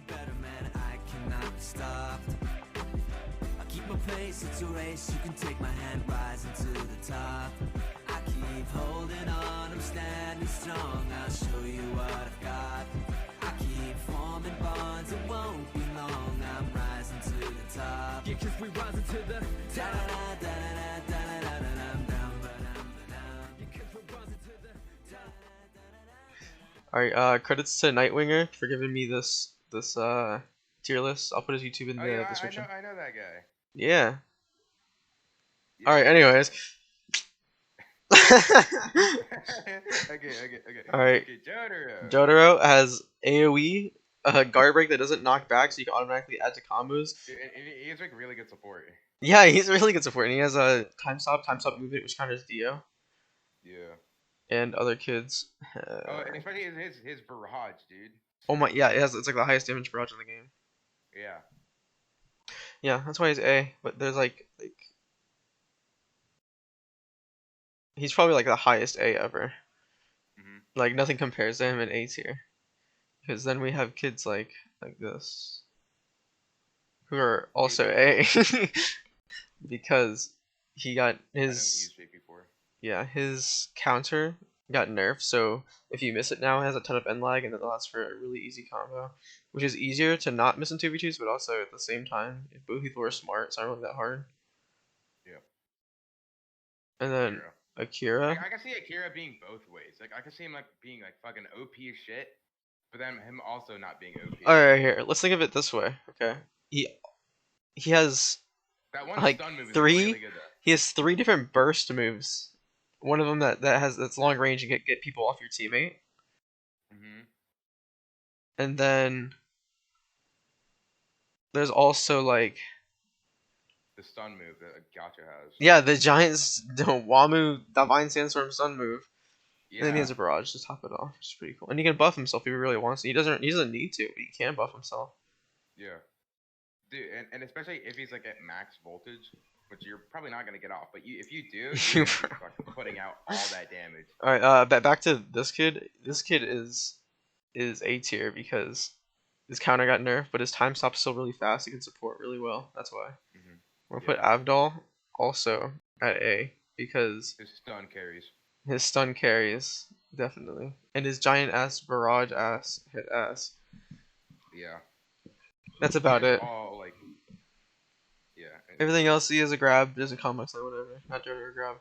better man, I cannot be stopped. I keep my pace, it's a race, you can take my hand, rising to the top. I keep holding on, I'm standing strong, I'll show you what I've got. I keep forming bonds, it won't be long, I'm rising to the top. Yeah, 'cause we rising to the top. Alright, credits to Nightwinger for giving me this tier list. I'll put his YouTube in the description. I know that guy. Yeah. Yeah. Alright, anyways. Okay. Alright. Okay, Jotaro. Jotaro has AoE, guard break that doesn't knock back, so you can automatically add to combos. He has like really good support. Yeah, he's really good support, and he has a time stop movement which counters Dio. Yeah. And other kids. And especially his barrage, dude. Oh my, yeah, it's like the highest damage barrage in the game. Yeah. Yeah, that's why he's A. But there's like he's probably like the highest A ever. Like nothing compares to him in A tier. Because then we have kids like this, who are also A. Because he got his his counter got nerfed, so if you miss it now, it has a ton of end lag, and it allows for a really easy combo, which is easier to not miss in 2v2s, but also at the same time, if both people are smart, it's not really that hard. Yeah. And then Akira. I can see Akira being both ways. Like I can see him like being like fucking OP as shit, but then him also not being OP. Alright, here, let's think of it this way. Okay, he has that one like stun move is three. really good, though. He has 3 different burst moves. One of them that's long range and get people off your teammate. And then there's also like the stun move that Gotcha has. Yeah, the Giants Wamu Divine Sandstorm stun move. Yeah. And then he has a barrage to top it off, which is pretty cool. And he can buff himself if he really wants to. He doesn't need to, but he can buff himself. Yeah. Dude, and especially if he's like at max voltage, which you're probably not gonna get off, but if you do, you're fucking putting out all that damage. Alright, back to this kid. This kid is A tier because his counter got nerfed, but his time stop's still really fast. He can support really well. That's why. We'll put Avdol also at A because his stun carries. His stun carries, definitely. And his giant ass barrage ass hit ass. Yeah. That's about it. All like, yeah. Everything else he has a grab, doesn't combo, so whatever. Not doing a grab.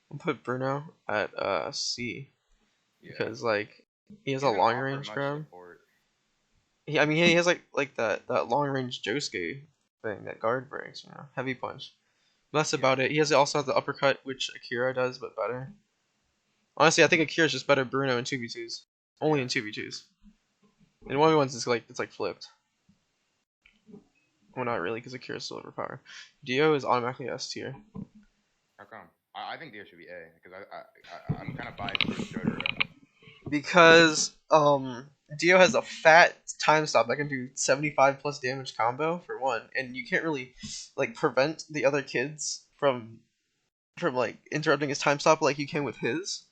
We'll put Bruno at C. Because like he has a long range grab. I mean he has like that long range Josuke thing that guard breaks, you know, heavy punch. But that's about it. He also has the uppercut, which Akira does, but better. Honestly, I think Akira's just better Bruno in 2v2s. Only in 2v2s. In 1v1s, it's like flipped. Well, not really, because Akira's still overpowered. Dio is automatically S tier. How come? I think Dio should be A, because I'm kind of biased towards Jotaro. Because Dio has a fat time stop that can do 75 plus damage combo for one, and you can't really like prevent the other kids from like interrupting his time stop like you can with his,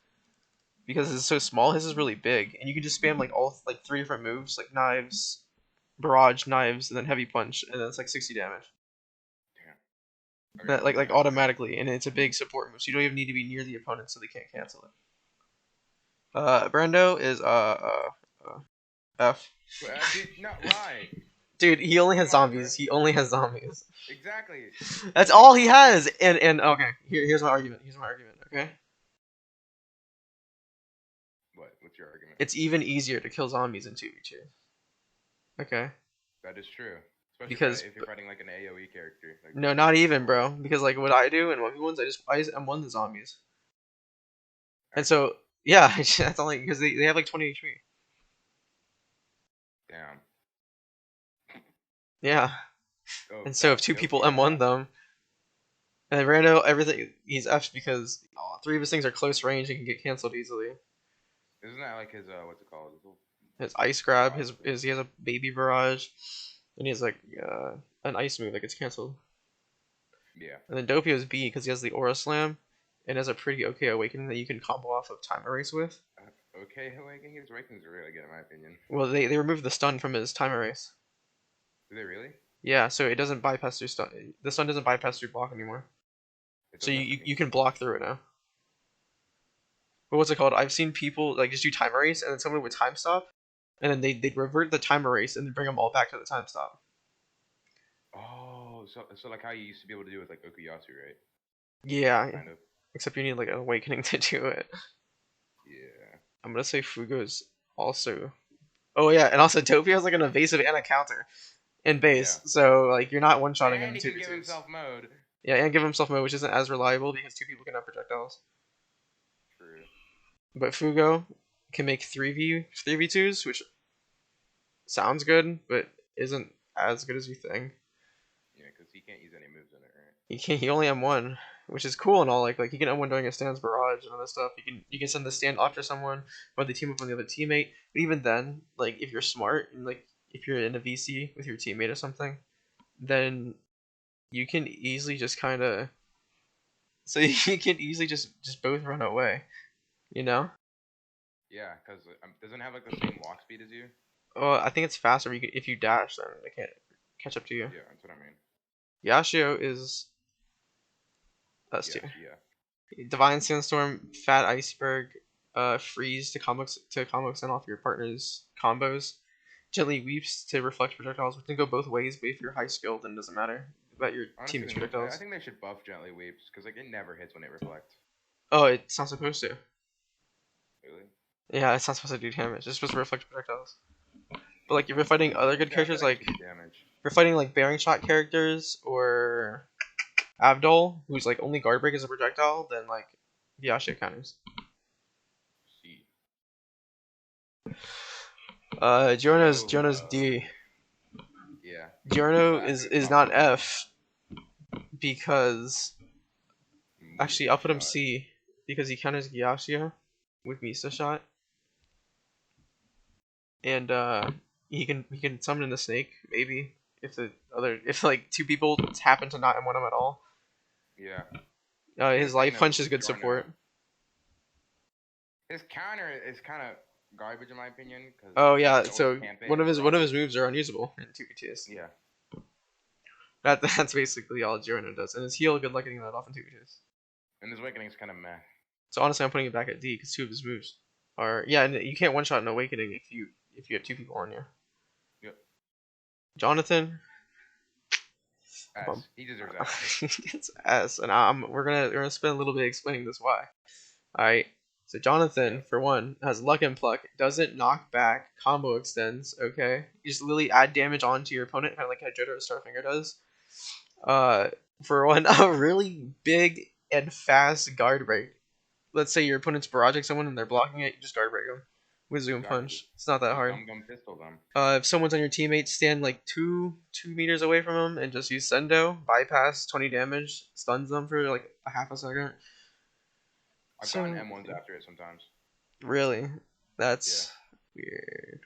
because it's so small. His is really big, and you can just spam like all like 3 different moves, like knives, barrage, knives, and then heavy punch, and then it's like 60 damage. Damn. Okay. That like automatically, and it's a big support move, so you don't even need to be near the opponent so they can't cancel it. Brando is F. Dude, no, why? Dude, he only has zombies. He only has zombies. Exactly. That's all he has. And okay, here's my argument. Okay. What's your argument? It's even easier to kill zombies in 2v2. Okay. That is true. Especially because if you're fighting like an AoE character. Like, no, not even, bro. Because like what I do in 1v1s, I just M1 the zombies. And so yeah, that's only because they have like 20 HP. Damn. Yeah. Oh, and so if 2 people M1 them, and then Brando, everything he's F'd because 3 of his things are close range and can get cancelled easily. Isn't that like his what's it called? His ice grab, he has a baby barrage, and he has like an ice move that gets cancelled. Yeah. And then Dopio is B because he has the aura slam, and has a pretty okay awakening that you can combo off of time erase with. okay awakening. His awakenings are really good in my opinion. Well, they removed the stun from his time erase. Do they really? Yeah, so it doesn't bypass through stun. The stun doesn't bypass through block anymore. It So doesn't you can block through it now. But what's it called? I've seen people like just do time erase and then someone would time stop, and then they'd revert the time erase and then bring them all back to the time stop. Oh, so like how you used to be able to do with like Okuyasu, right? Yeah, Kind of. except you need like an awakening to do it. Yeah. I'm gonna say Fugo's also. Oh yeah, and also Dopio has like an evasive and a counter in base, Yeah. so like you're not one shotting him And in he two can v give twos. himself mode. Yeah, and give himself mode, which isn't as reliable because two people can have projectiles. True. But Fugo can make 3v2s, which sounds good, but isn't as good as you think. Yeah, because he can't use any moves in it, right? He only M1, which is cool and all. Like he can M1 during a stand's barrage and other stuff. You can send the stand off to someone, or they team up on the other teammate. But even then, like if you're smart and like if you're in a VC with your teammate or something, then you can easily just kind of you can easily just both run away, you know. Yeah, because doesn't it have like the same walk speed as you? Oh, I think it's faster. If you dash, then they can't catch up to you. Yeah, that's what I mean. Yashio is S Yes, tier. yeah. Divine Sandstorm, Fat Iceberg, Freeze to combo extend off your partner's combos. Gently Weeps to reflect projectiles, which can go both ways, but if you're high skilled, then it doesn't matter about your Honestly, teammate's I projectiles. think they should buff Gently Weeps because like it never hits when it reflects. Oh, it's not supposed to. Really? Yeah, it's not supposed to do damage. It's supposed to reflect projectiles. But like if you're fighting other good Yeah, I feel characters, like it like should do damage. if you're fighting like bearing shot characters or Abdul, who's like only guard break as a projectile, then like Yashio counters. See. Giorno's D. Yeah. Giorno So after is top not one, F because actually I'll put him shot. C because he counters Gyashia with Misa shot, and he can summon in the snake maybe if like two people happen to not M1 him at all. Yeah. His Here's the thing, life though, punch is with good Giorno. support. His counter is kind of garbage in my opinion. Cause Oh yeah, he's so always camping one of in front. his moves are unusable in 2v2s. Yeah. That's basically all Giorno does, and his heal, good luck getting that off in 2v2s. And his awakening is kind of meh. So honestly, I'm putting it back at D because two of his moves are and you can't one shot an awakening if you have two people on you. Yep. Jonathan, S. He deserves S. it's S, and we're gonna spend a little bit explaining this why. All right. So Jonathan, for one, has luck and pluck. Doesn't knock back. Combo extends. Okay. You just literally add damage onto your opponent, kind of like how Jodo Starfinger does. For one, a really big and fast guard break. Let's say your opponent's barraging someone and they're blocking it, you just guard break them with zoom Exactly. punch. It's not that hard. Gum pistol them. If someone's on your teammate, stand like 2 meters away from them and just use Sendo, bypass 20 damage, stuns them for like a half a second. I've gotten M1s after it sometimes. Really? That's weird.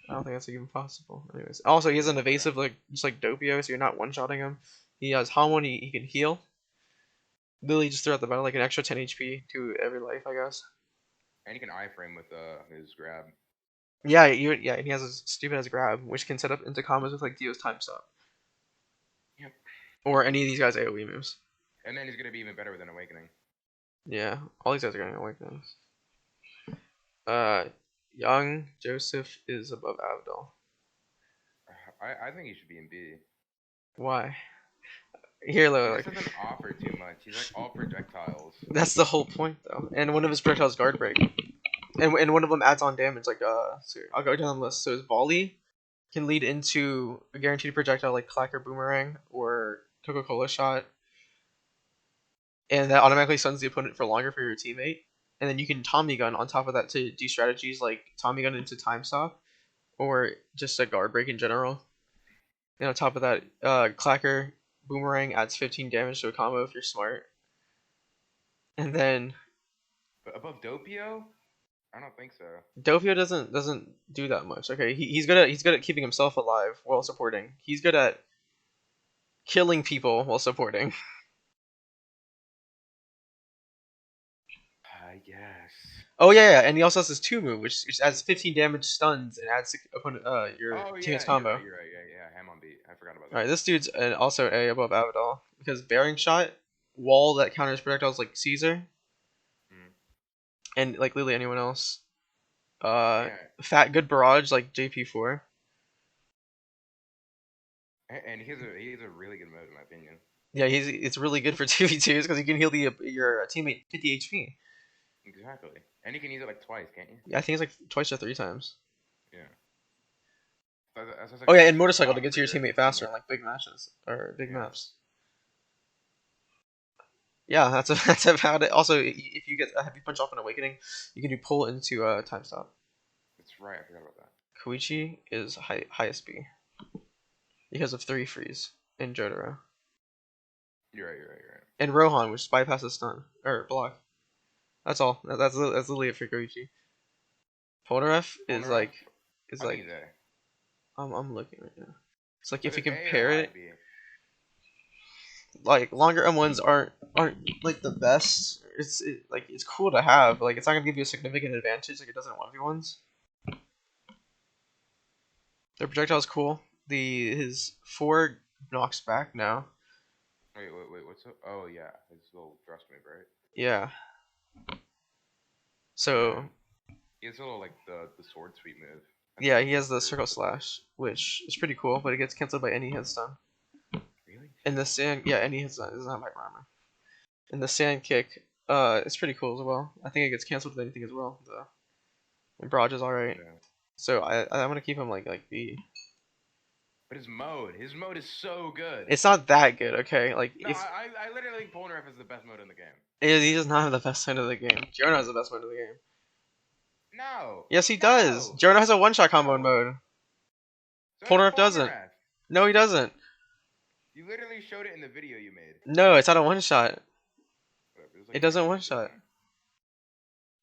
I don't think that's even possible. Anyways, also he has an evasive like just like Dopio, so you're not one-shotting him. He has Hamon, he can heal. Literally just throughout the battle like an extra 10 HP to every life, I guess. And he can iframe with his grab. Yeah, and he has a stupid ass grab, which can set up into combos with like Dio's time stop. Yep. Or any of these guys' AoE moves. And then he's gonna be even better with an awakening. Yeah, all these guys are getting awakenings. Young Joseph is above Abdul. I think he should be in B. Why? Here, He like just doesn't offer too much. He's like all projectiles. that's the whole point, though. And one of his projectiles guard break, and one of them adds on damage. Like so I'll go down the list. So his volley can lead into a guaranteed projectile like Clacker Boomerang or Coca-Cola Shot, and that automatically stuns the opponent for longer for your teammate. And then you can Tommy Gun on top of that to do strategies like Tommy Gun into Time Stop, or just a guard break in general. And on top of that, Clacker Boomerang adds 15 damage to a combo if you're smart. And then But above Dopio? I don't think so. Dopio doesn't do that much. Okay, he's good at keeping himself alive while supporting. He's good at killing people while supporting. I guess. Oh yeah, and he also has his 2 move, which adds 15 damage, stuns, and adds opponent your Oh teammate's yeah, combo. you're right. Yeah, ham on beat. I forgot about that. Alright, this dude's also A above Avadol because bearing shot, wall that counters projectiles like Caesar, and like literally anyone else. Yeah. Fat good barrage like JP4. And he's a really good mode in my opinion. Yeah, it's really good for 2v2s because you can heal your teammate 50 HP. Exactly. And you can use it like twice, can't you? Yeah, I think it's like twice or 3 times. Yeah. That's like Oh yeah, a and sweet motorcycle to spot get to for your teammate faster in like big matches or big Yeah. maps. Yeah, that's about it. Also, if you get a heavy punch off an awakening, you can do pull into time stop. That's right. I forgot about that. Koichi is highest B because of 3 freeze in Jotaro. You're right. And Rohan, which bypasses stun or block. That's all. That's literally it for Koichi. Polnareff is like I think he's A. I'm looking right now. It's like Was if you it A or compare high it, B? like longer M1s aren't like the best. Like it's cool to have. Like it's not gonna give you a significant advantage like it does in 1v1s. Their projectile is cool. His 4 knocks back now. Wait, what's up? Oh yeah, his little thrust move, right? Yeah. So He has a little like the sword sweep move. yeah, he has the circle slash, which is pretty cool, but it gets cancelled by any hit stun. Really? And the sand, yeah, any hit stun is not back armor. And the sand kick, it's pretty cool as well. I think it gets cancelled with anything as well. And Barrage is alright. Yeah. So I'm gonna keep him like B. But his mode is so good. It's not that good, okay? Like No, if I literally think Polnareff is the best mode in the game. he does not have the best mode of the game. Giorno has the best mode of the game. No. Yes, he does. Giorno has a one-shot combo in mode. So Polnareff doesn't. No, he doesn't. You literally showed it in the video you made. No, it's not a one-shot. Like It doesn't one-shot.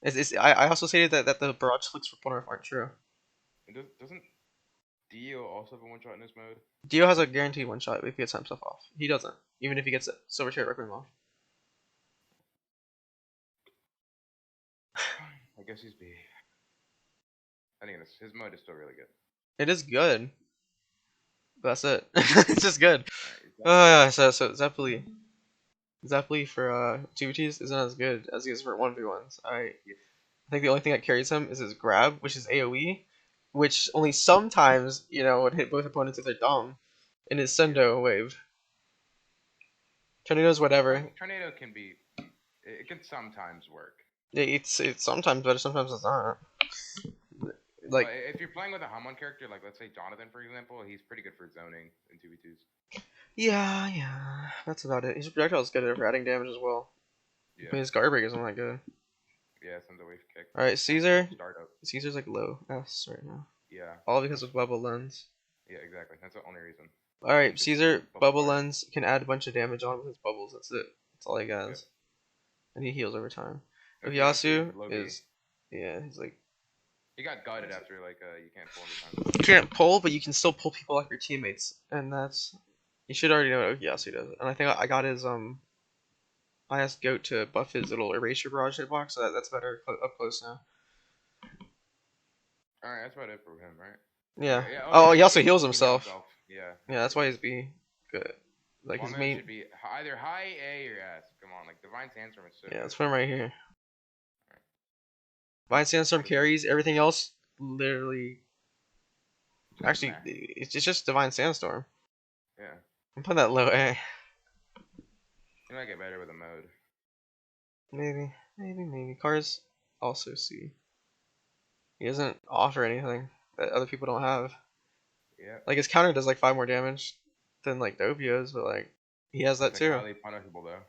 I also stated that the barrage flicks for Polnareff aren't true. Doesn't Dio also have a one-shot in this mode? Dio has a guaranteed one-shot if he gets time stuff off. He doesn't, even if he gets Silver Chariot Requiem off. I guess he's B. I think his mode is still really good. It is good. That's it. It's just good. Right, So Zeppeli for 2Ts isn't as good as he is for 1v1s. I think the only thing that carries him is his grab, which is AoE, which only sometimes, would hit both opponents if they're dumb, and his Sendo wave. Tornado's whatever. Tornado can be... It can sometimes work. It's sometimes better, sometimes it's not. Like, but if you're playing with a Hamon character, like let's say Jonathan, for example, he's pretty good for zoning in 2v2s. yeah, that's about it. His projectile is good at adding damage as well. Yeah. But his guard break isn't that good. Yeah, Sendo wave kick. Alright, Caesar. Startup. Caesar's like low S right now. Yeah. All because of Bubble Lens. Yeah, exactly. That's the only reason. Alright, Caesar, Bubble Lens can add a bunch of damage on with his bubbles. That's it. That's all he has. Yep. And he heals over time. Yasu Yasu is... Yeah, he's like... He got gutted after, like, you can't pull every time. You can't pull, but you can still pull people like your teammates. And that's... You should already know what Yasu does. And I think I got his, I asked Goat to buff his little Erasure Barrage hitbox, so that's better up close now. Alright, that's about it for him, right? Yeah. Yeah, Oh, he also heals himself. Yeah. Yeah, that's why he's B. Good. Like his main... should be either high A or S. Come on, like Divine Sandstorm is so Yeah, good. let's put him right here. Divine Sandstorm carries everything else. Literally, actually, it's just Divine Sandstorm. Yeah. I'm putting that low A. You might get better with a mode. Maybe. Cars also C. He doesn't offer anything that other people don't have. Yeah. Like his counter does like 5 more damage than like Dopio's, but like he has that too. Highly punishable though.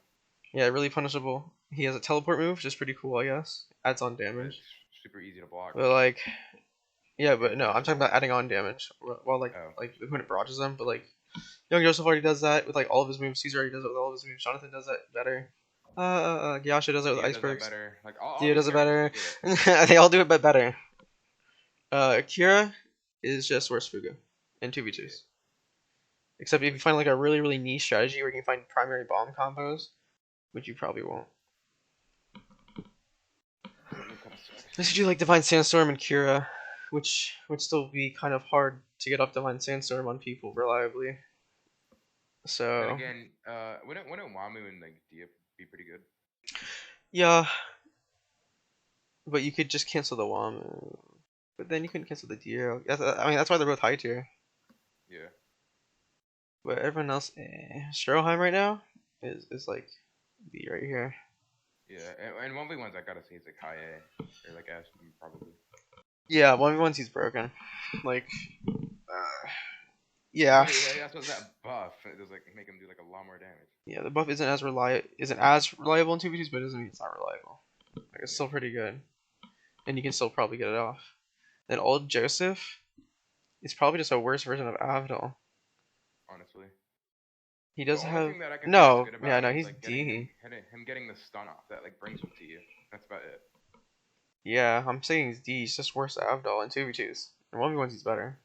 Yeah, really punishable. He has a teleport move, which is pretty cool, I guess. Adds on damage. It's super easy to block. But like, yeah, but no, I'm talking about adding on damage. While like when it barrages them, but like, Young Joseph already does that with like all of his moves. Caesar already does it with all of his moves. Jonathan does that better. Gyasha does it with icebergs. Like, Dio does it better. They all do it, but better. Akira is just worse Fugo in 2v2s. Except if you find like a really, really niche strategy where you can find primary bomb combos, which you probably won't. Unless you do like Divine Sandstorm and Kira, which would still be kind of hard to get off Divine Sandstorm on people reliably. So. And again, wouldn't Wamu and like Dio be pretty good? Yeah. But you could just cancel the Wamu. But then you couldn't cancel the Dio. I mean, that's why they're both high tier. Yeah. But everyone else, Stroheim right now is like B right here. Yeah, and 1v1s I gotta say is like high A or like S probably. Yeah, 1v1s he's broken. Like, yeah. Yeah, that's what that buff. It does like make him do like a lot more damage. Yeah, the buff isn't as reliable in 2v2s, but it doesn't mean it's not reliable. Like, it's still pretty good, and you can still probably get it off. Then old Joseph is probably just a worse version of Avdol. Honestly. He does The have only thing that I can no, say is good about yeah, him no, is, he's like, D. him getting the stun off that like brings him to you. That's about it. Yeah, I'm saying he's D. He's just worse than Avdol in 2v2s. In 1v1s, he's better.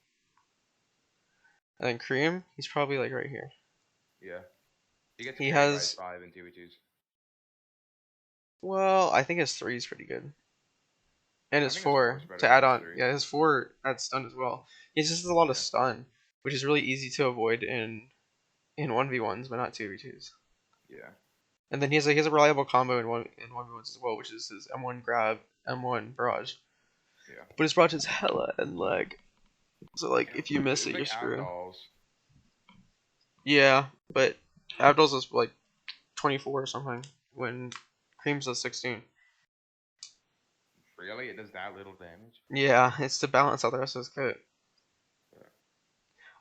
And then Cream, he's probably like right here. Yeah. He has 5 in 2v2s. Well, I think his 3 is pretty good. And his I think his 4 4's better to than add his on. 3. Yeah, his 4 adds stun as well. He just has a lot of Yeah. stun, which is really easy to avoid in 1v1s, but not 2v2s. Yeah. And then he has a reliable combo in 1v1s as well, which is his M1 grab, M1 barrage. Yeah. But his barrage is hella and lag. So like if you miss it, It's you're like screwed. Avdol's. Yeah, but Abdul's is like 24 or something when Cream's is 16. Really? It does that little damage? Yeah, it's to balance out the rest of his kit.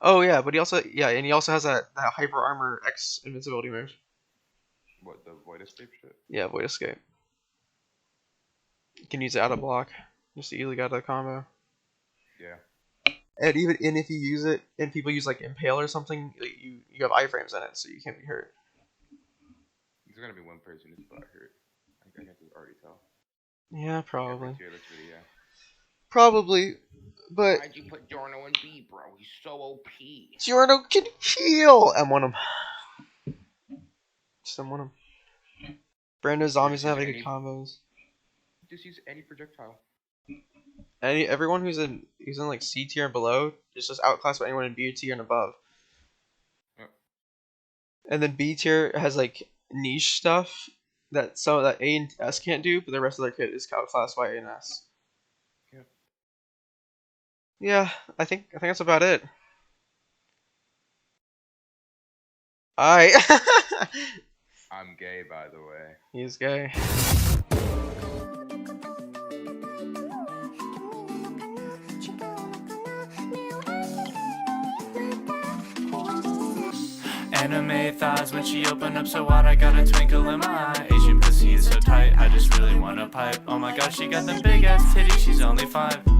Oh yeah, but he also and he also has that hyper armor X invincibility move. What, the Void Escape shit? Yeah, Void Escape. You can use it out of block, just to easily get out of the combo. Yeah. And even if you use it and people use like Impale or something, you have iframes in it, so you can't be hurt. There's gonna be one person who's got hurt. I can already tell. Yeah, probably. Every tier list video. Probably, but Why'd you put Giorno in B, bro? He's so OP. Giorno can heal. M1 him. Just M1 him. Brando zombies don't have any good combos. Just use any projectile. Everyone who's in like C tier and below is just outclassed by anyone in B tier and above. Yep. And then B tier has like niche stuff that A and S can't do, but the rest of their kit is outclassed by A and S. Yep. Yeah, I think that's about it. Alright. I'm gay, by the way. He's gay. Anime thighs when she open up so wide, I got a twinkle in my eye. Asian pussy is so tight, I just really wanna pipe. Oh my gosh, she got them big ass titties, she's only 5.